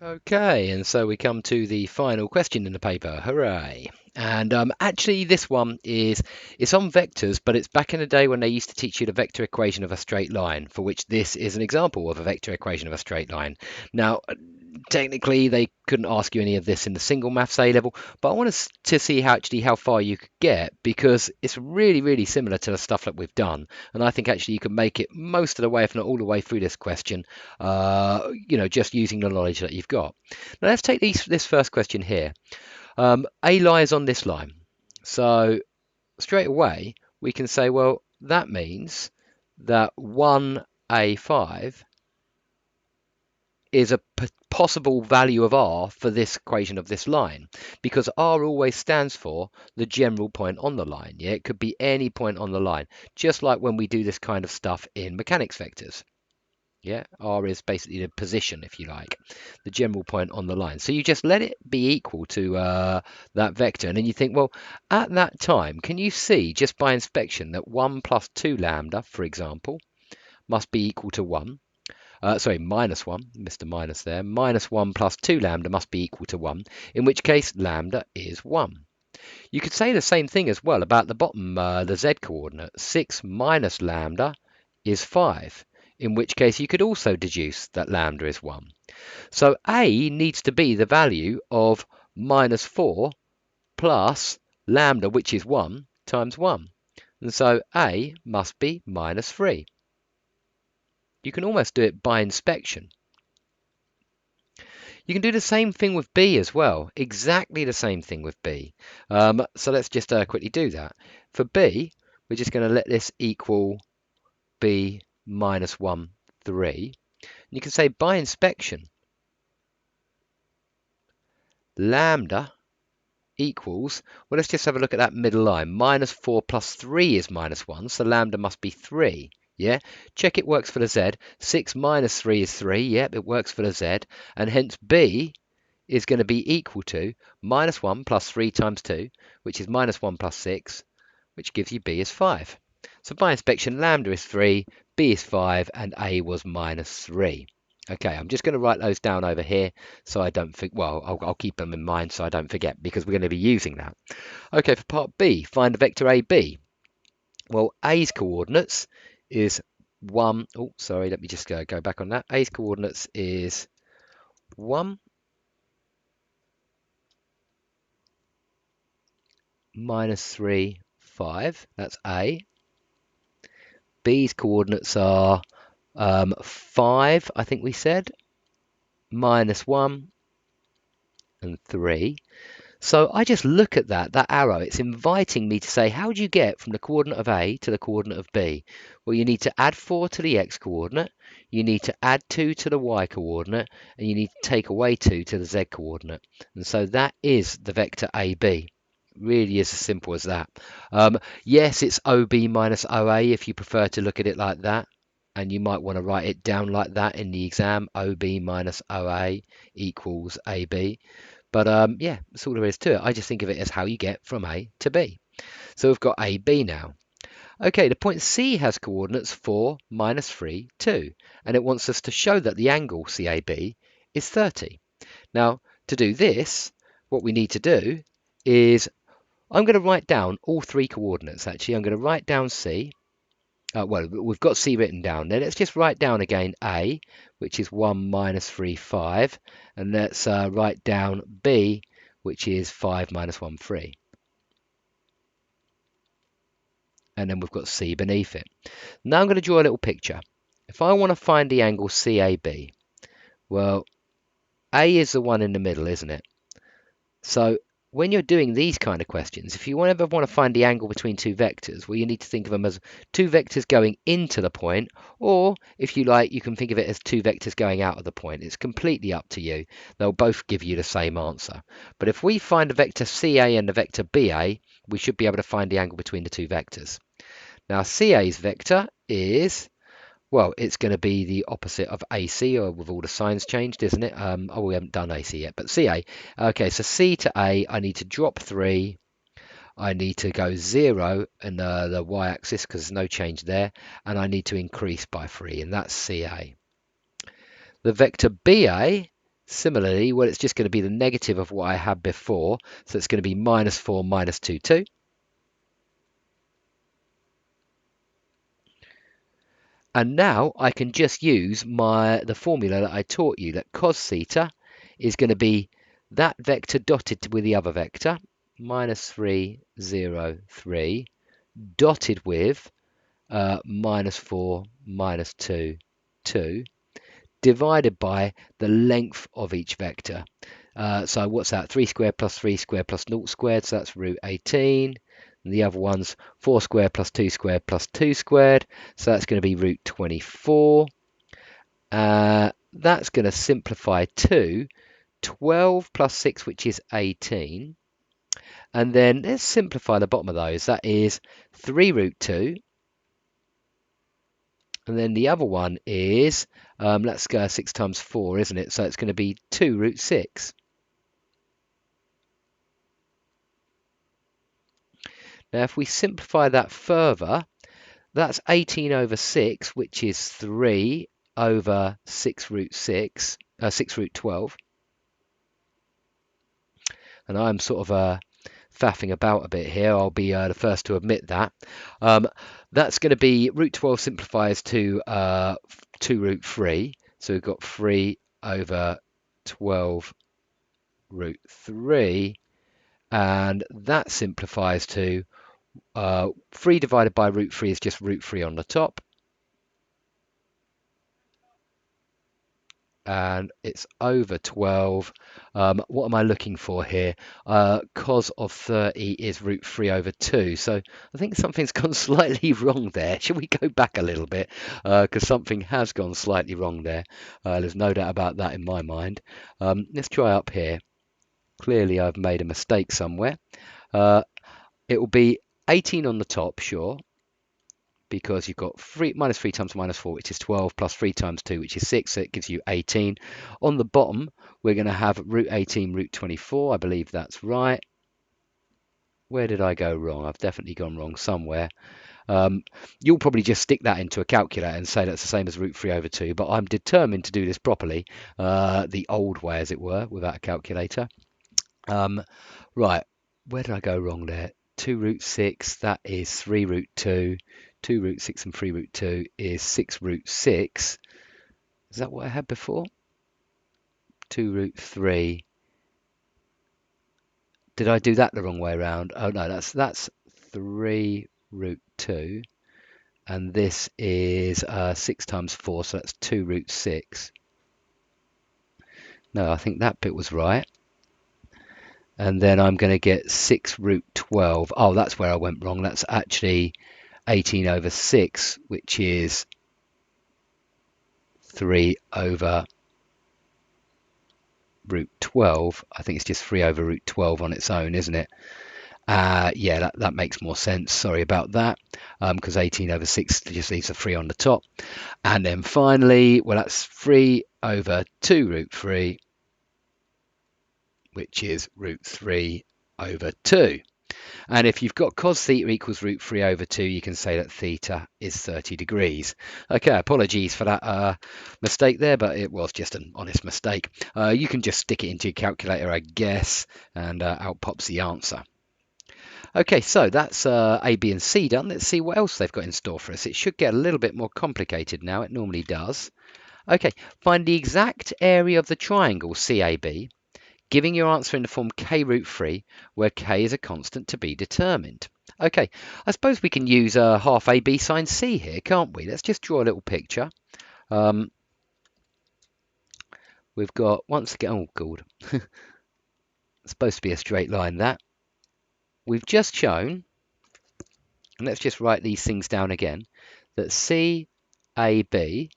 Okay, and so we come to the final question in the paper. Hooray! And actually, this one it's on vectors, but it's back in the day when they used to teach you the vector equation of a straight line, for which this is an example of a vector equation of a straight line. Now, technically, they couldn't ask you any of this in the single maths A level, but I wanted to see how far you could get because it's really similar to the stuff that we've done, and I think actually you can make it most of the way, if not all the way through this question, just using the knowledge that you've got. Now let's take this first question here. A lies on this line. So straight away, we can say, well, that means that 1A5 is a possible value of r for this equation of this line, because r always stands for the general point on the line. Yeah, it could be any point on the line, just like when we do this kind of stuff in mechanics vectors. Yeah, r is basically the position, if you like, the general point on the line. So you just let it be equal to that vector, and then you think, well, at that time, can you see just by inspection that 1 plus 2 lambda, for example, must be equal to 1? Sorry, minus 1, Mr. Minus there. Minus 1 plus 2 lambda must be equal to 1, in which case lambda is 1. You could say the same thing as well about the bottom, the z coordinate. 6 minus lambda is 5, in which case you could also deduce that lambda is 1. So a needs to be the value of minus 4 plus lambda, which is 1, times 1. And so a must be minus 3. You can almost do it by inspection. You can do the same thing with b as well, exactly the same thing with b. So let's just quickly do that. For b, we're just going to let this equal b minus 1, 3. And you can say by inspection, lambda equals, well, let's just have a look at that middle line. Minus 4 plus 3 is minus 1, so lambda must be 3. Yeah, check it works for the z. 6 minus 3 is 3. Yep, it works for the z. And hence b is going to be equal to minus 1 plus 3 times 2, which is minus 1 plus 6, which gives you b is 5. So by inspection, lambda is 3, b is 5, and a was minus 3. Okay, I'm just going to write those down over here so I don't forget. Well, I'll keep them in mind so I don't forget, because we're going to be using that. Okay, for part B, find the vector AB. Well, A's coordinates is 1. Oh, sorry, let me just go back on that. A's coordinates is 1 minus 3, 5. That's A. B's coordinates are 5, I think we said, minus 1 and 3. So I just look at that arrow. It's inviting me to say, how do you get from the coordinate of A to the coordinate of B? Well, you need to add 4 to the x coordinate, you need to add 2 to the y coordinate, and you need to take away 2 to the z coordinate. And so that is the vector AB. Really is as simple as that. Yes, it's OB minus OA if you prefer to look at it like that. And you might want to write it down like that in the exam. OB minus OA equals AB. But yeah, that's all there is to it. I just think of it as how you get from A to B. So we've got AB now. Okay, the point C has coordinates 4, minus 3, 2. And it wants us to show that the angle CAB is 30. Now, to do this, what we need to do is, I'm going to write down all 3 coordinates, actually. I'm going to write down C. Well, we've got C written down there. Let's just write down again A, which is 1 minus 3, 5. And let's write down B, which is 5 minus 1, 3. And then we've got C beneath it. Now I'm going to draw a little picture. If I want to find the angle CAB, well, A is the one in the middle, isn't it? So when you're doing these kind of questions, if you ever want to find the angle between 2 vectors, well, you need to think of them as 2 vectors going into the point, or if you like, you can think of it as 2 vectors going out of the point. It's completely up to you. They'll both give you the same answer. But if we find the vector CA and the vector BA, we should be able to find the angle between the 2 vectors. Now, CA's vector is, well, it's going to be the opposite of AC, or with all the signs changed, isn't it? Oh, we haven't done AC yet, but CA. Okay, so C to A, I need to drop 3. I need to go 0 in the y-axis because there's no change there. And I need to increase by 3, and that's CA. The vector BA Similarly, well, it's just going to be the negative of what I had before. So it's going to be minus 4, minus 2, 2. And now I can just use the formula that I taught you, that cos theta is going to be that vector dotted with the other vector, minus 3, 0, 3, dotted with minus 4, minus 2, 2, divided by the length of each vector. So what's that? 3 squared plus 3 squared plus 0 squared, so that's root 18. And the other one's 4 squared plus 2 squared plus 2 squared, so that's going to be root 24. That's going to simplify to 12 plus 6, which is 18. And then let's simplify the bottom of those. That is 3 root 2. And then the other one is, let's go 6 times 4, isn't it? So it's going to be 2 root 6. Now, if we simplify that further, that's 18 over 6, which is 3 over 6 root 6, 6 root 12. And I'm sort of faffing about a bit here. I'll be the first to admit that. That's going to be root 12 simplifies to 2 root 3. So we've got 3 over 12 root 3. And that simplifies to 3 divided by root 3 is just root 3 on the top. And it's over 12. What am I looking for here? Cos of 30 is root 3 over 2. So I think something's gone slightly wrong there. Should we go back a little bit? Because something has gone slightly wrong there. There's no doubt about that in my mind. Let's try up here. Clearly I've made a mistake somewhere. It will be 18 on the top, sure, because you've got minus 3 times minus 4, which is 12, plus 3 times 2, which is 6, so it gives you 18. On the bottom, we're going to have root 18, root 24. I believe that's right. Where did I go wrong? I've definitely gone wrong somewhere. You'll probably just stick that into a calculator and say that's the same as root 3 over 2, but I'm determined to do this properly, the old way, as it were, without a calculator. Right, where did I go wrong there? 2 root 6, that is 3 root 2. 2 root 6 and 3 root 2 is 6 root 6. Is that what I had before? 2 root 3. Did I do that the wrong way around? Oh no, that's 3 root 2. And this is 6 times 4, so that's 2 root 6. No, I think that bit was right. And then I'm going to get 6 root 12. Oh, that's where I went wrong. That's actually 18 over 6, which is 3 over root 12. I think it's just 3 over root 12 on its own, isn't it? Yeah, that makes more sense. Sorry about that, because 18 over 6 just leaves a 3 on the top. And then finally, well, that's 3 over 2 root 3, which is root 3 over 2. And if you've got cos theta equals root 3 over 2, you can say that theta is 30 degrees. Okay, apologies for that mistake there, but it was just an honest mistake. You can just stick it into your calculator, I guess, and out pops the answer. Okay, so that's A, B, and C done. Let's see what else they've got in store for us. It should get a little bit more complicated now. It normally does. Okay, find the exact area of the triangle CAB, giving your answer in the form k root 3, where k is a constant to be determined. Okay, I suppose we can use half AB sine C here, can't we? Let's just draw a little picture. We've got, once again, oh god, it's supposed to be a straight line, that. We've just shown, and let's just write these things down again, that CAB,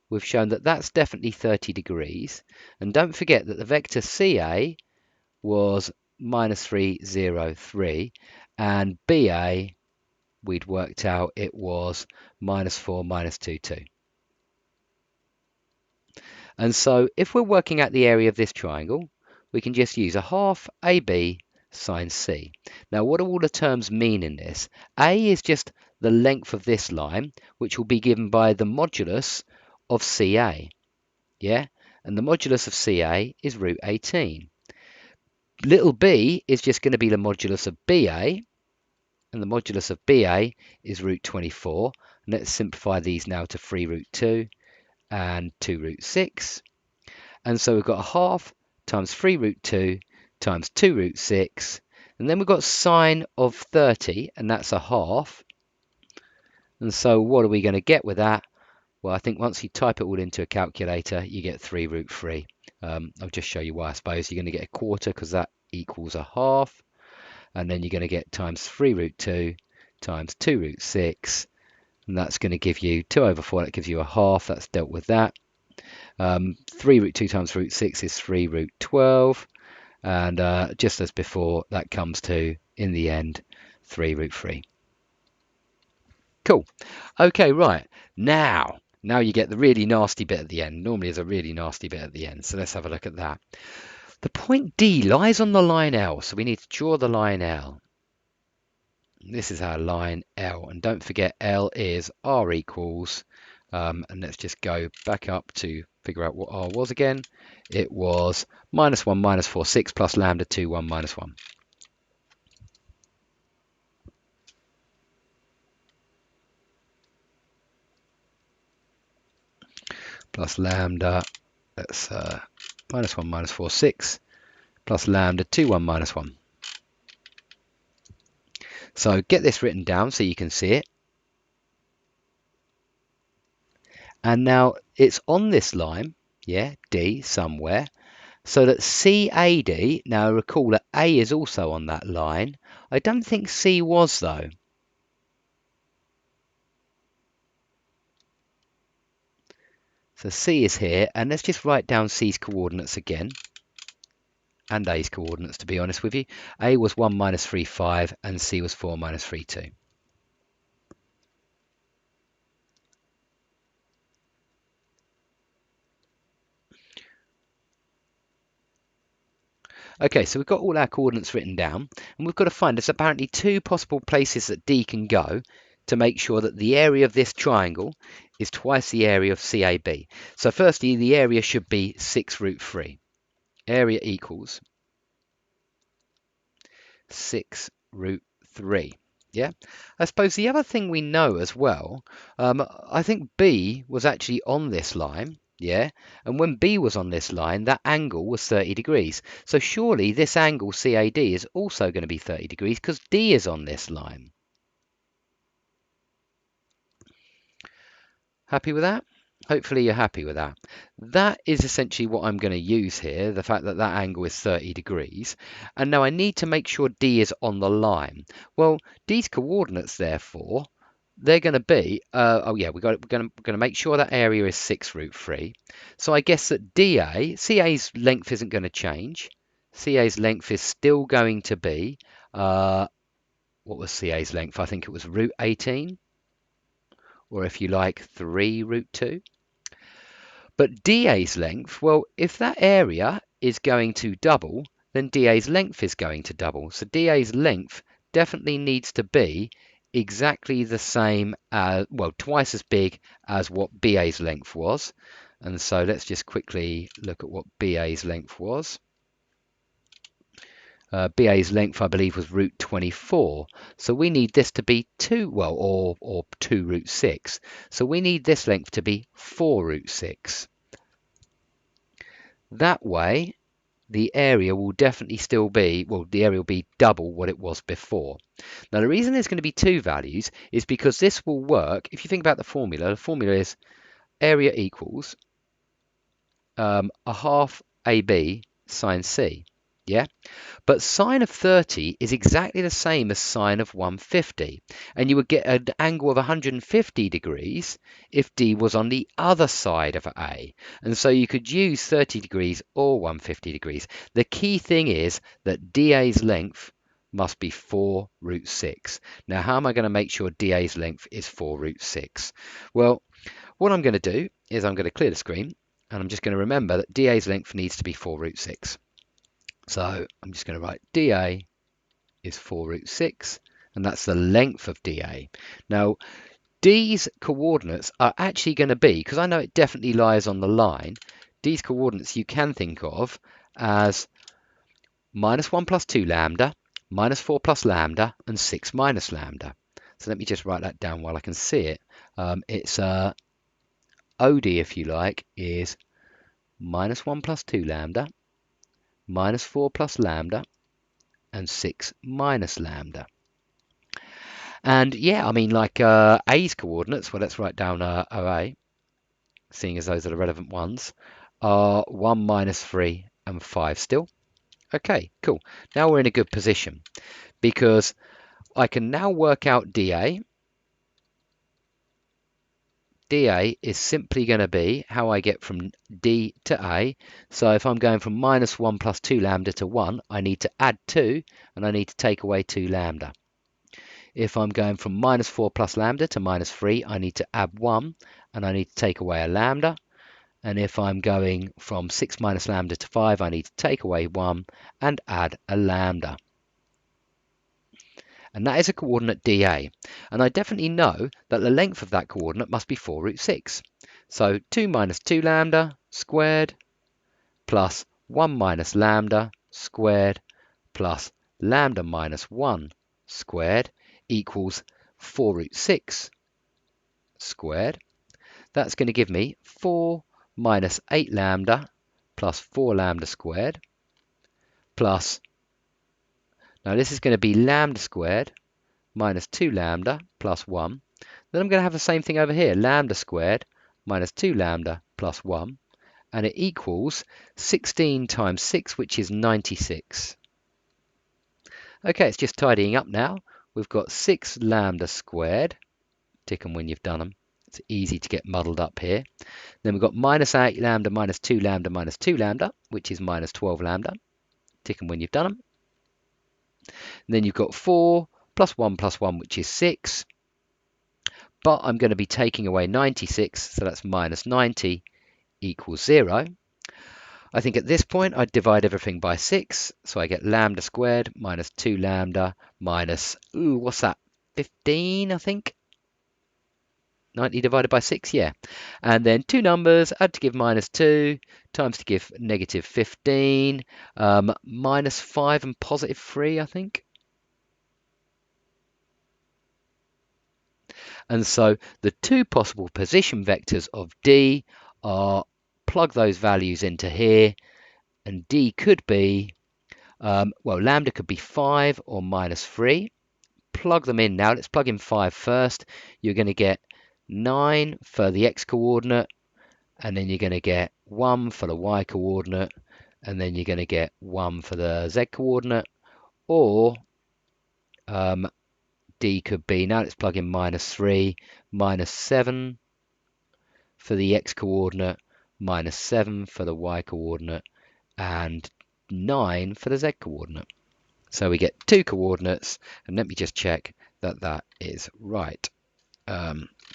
we've shown that that's definitely 30 degrees. And don't forget that the vector CA was minus 3, 0, 3, and BA, we'd worked out it was minus 4, minus 2, 2. And so if we're working out the area of this triangle, we can just use a half AB sine C. Now, what do all the terms mean in this? A is just the length of this line, which will be given by the modulus of CA. Yeah? and the modulus of CA is root 18. Little b is just going to be the modulus of BA, and the modulus of BA is root 24. And let's simplify these now to 3 root 2 and 2 root 6. And so we've got a half times 3 root 2 times 2 root 6. And then we've got sine of 30, and that's a half. And so what are we going to get with that? Well, I think once you type it all into a calculator, you get 3 root 3. I'll just show you why. I suppose you're going to get a quarter because that equals a half. And then you're going to get times 3 root 2 times 2 root 6. And that's going to give you 2 over 4. That gives you a half. That's dealt with that. 3 root 2 times root 6 is 3 root 12. And just as before, that comes to, in the end, 3 root 3. Cool. Okay, right. Now you get the really nasty bit at the end. Normally there's a really nasty bit at the end. So let's have a look at that. The point D lies on the line L. So we need to draw the line L. This is our line L. And don't forget L is R equals. And let's just go back up to figure out what R was again. It was minus 1 minus 4 6 plus lambda 2 1 minus 1. Plus lambda, that's minus 1 minus 4 6 plus lambda 2 1 minus 1. So get this written down so you can see it. And now it's on this line, yeah, D somewhere, so that CAD, now recall that A is also on that line. I don't think C was though. So C is here, and let's just write down C's coordinates again, and A's coordinates to be honest with you. A was 1 minus 3 5, and C was 4 minus 3 2. Okay, so we've got all our coordinates written down, and we've got to find there's apparently 2 possible places that D can go to make sure that the area of this triangle is twice the area of CAB. So firstly, the area should be 6 root 3. Area equals 6 root 3. Yeah, I suppose the other thing we know as well, I think B was actually on this line. Yeah, and when B was on this line, that angle was 30 degrees. So surely this angle CAD is also going to be 30 degrees because D is on this line. Happy with that? Hopefully you're happy with that. That is essentially what I'm going to use here, the fact that that angle is 30 degrees. And now I need to make sure D is on the line. Well, D's coordinates, therefore, they're going to be, oh yeah, we're going to make sure that area is 6 root 3. So I guess that DA, CA's length isn't going to change. CA's length is still going to be, what was CA's length? I think it was root 18. Or if you like, 3 root 2. But DA's length, well, if that area is going to double, then DA's length is going to double. So DA's length definitely needs to be exactly the same as, well, twice as big as what BA's length was. And so let's just quickly look at what BA's length was. BA's length, I believe, was root 24. So we need this to be 2, well, or 2 root 6. So we need this length to be 4 root 6. That way, the area will definitely still be, well, the area will be double what it was before. Now, the reason there's going to be 2 values is because this will work. If you think about the formula is area equals a half AB sine C. Yeah, but sine of 30 is exactly the same as sine of 150, and you would get an angle of 150 degrees if D was on the other side of A, and so you could use 30 degrees or 150 degrees. The key thing is that DA's length must be 4 root 6. Now, how am I going to make sure DA's length is 4 root 6? Well, what I'm going to do is I'm going to clear the screen, and I'm just going to remember that DA's length needs to be 4 root 6. So I'm just going to write DA is 4 root 6, and that's the length of DA. Now, D's coordinates are actually going to be, because I know it definitely lies on the line, D's coordinates you can think of as minus 1 plus 2 lambda, minus 4 plus lambda, and 6 minus lambda. So let me just write that down while I can see it. It's OD, if you like, is minus 1 plus 2 lambda, minus 4 plus lambda, and 6 minus lambda. And yeah, I mean, like A's coordinates, well, let's write down OA, seeing as those are the relevant ones, are 1 minus 3 and 5 still. Okay, cool. Now we're in a good position because I can now work out dA. dA is simply going to be how I get from D to A. So if I'm going from minus 1 plus 2 lambda to 1, I need to add 2 and I need to take away 2 lambda. If I'm going from minus 4 plus lambda to minus 3, I need to add 1 and I need to take away a lambda. And if I'm going from 6 minus lambda to 5, I need to take away 1 and add a lambda. And that is a coordinate dA. And I definitely know that the length of that coordinate must be 4 root 6. So 2 minus 2 lambda squared plus 1 minus lambda squared plus lambda minus 1 squared equals 4 root 6 squared. That's going to give me 4 minus 8 lambda plus 4 lambda squared plus, now this is going to be lambda squared minus 2 lambda plus 1. Then I'm going to have the same thing over here, lambda squared minus 2 lambda plus 1. And it equals 16 times 6, which is 96. Okay, it's just tidying up now. We've got 6 lambda squared. Tick them when you've done them. It's easy to get muddled up here. Then we've got minus 8 lambda minus 2 lambda minus 2 lambda, which is minus 12 lambda. Tick them when you've done them. And then you've got 4 plus 1, which is 6. But I'm going to be taking away 96, so that's minus 90 equals 0. I think at this point I'd divide everything by 6, so I get lambda squared minus 2 lambda minus, what's that, 15, I think? 90 divided by 6, yeah. And then two numbers, add to give minus 2, times to give negative 15, minus 5 and positive 3, I think. And so the two possible position vectors of D are, plug those values into here, and D could be, well, lambda could be 5 or minus 3. Plug them in now. Let's plug in 5 first. You're going to get 9 for the x coordinate, and then you're going to get 1 for the y coordinate, and then you're going to get 1 for the z coordinate, or D could be, now let's plug in minus 3, minus 7 for the x coordinate, minus 7 for the y coordinate, and 9 for the z coordinate. So we get two coordinates, and let me just check that that is right.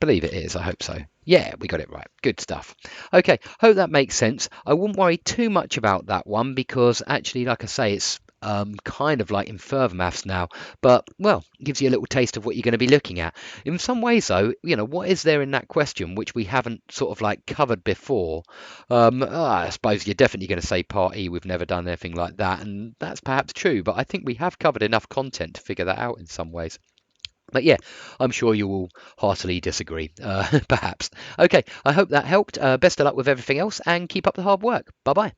Believe it is, I hope so. Yeah, we got it right. Good stuff. Okay, hope that makes sense. I wouldn't worry too much about that one because actually, like I say, it's kind of like in further maths now, but well, gives you a little taste of what you're going to be looking at. In some ways though, you know, what is there in that question which we haven't sort of like covered before? I suppose you're definitely going to say part E, we've never done anything like that, and that's perhaps true, but I think we have covered enough content to figure that out in some ways. But yeah, I'm sure you will heartily disagree, perhaps. Okay, I hope that helped. Best of luck with everything else and keep up the hard work. Bye-bye.